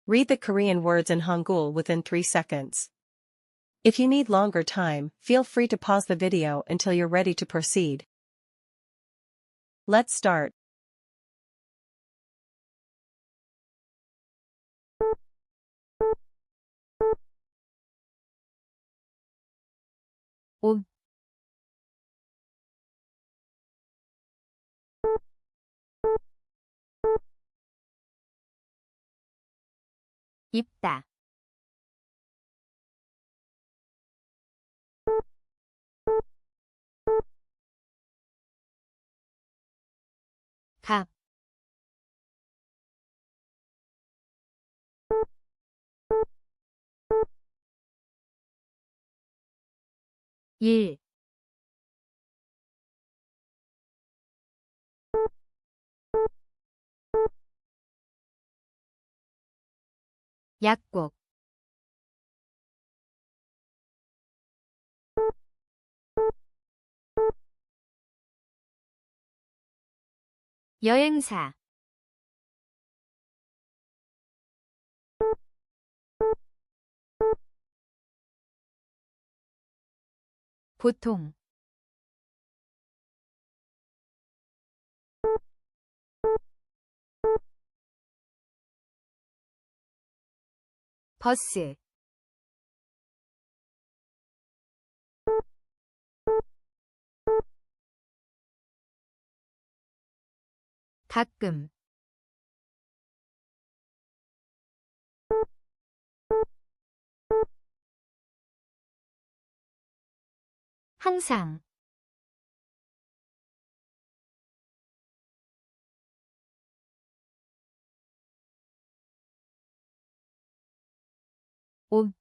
Read the Korean words in Hangul within 3 seconds. If you need longer time, feel free to pause the video until you're ready to proceed. Let's start. 옷, 입다, 갑, 일, 약국, 여행사, 보통, 버스, 가끔, 항상, 옷,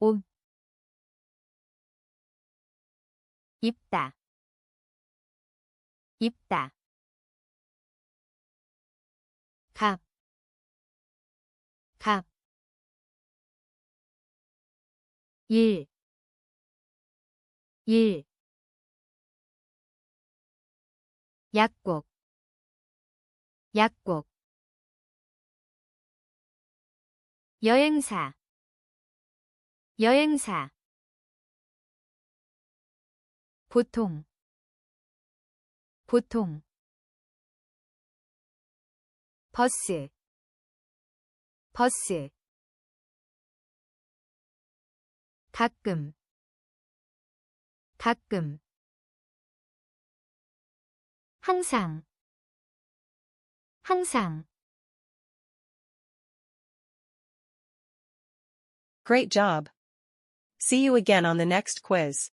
옷, 입다, 입다, 갑, 갑, 일, 일, 약국, 약국, 여행사, 여행사, 보통, 보통, 버스, 버스, 가끔, 가끔, 항상, 항상. Great job. See you again on the next quiz.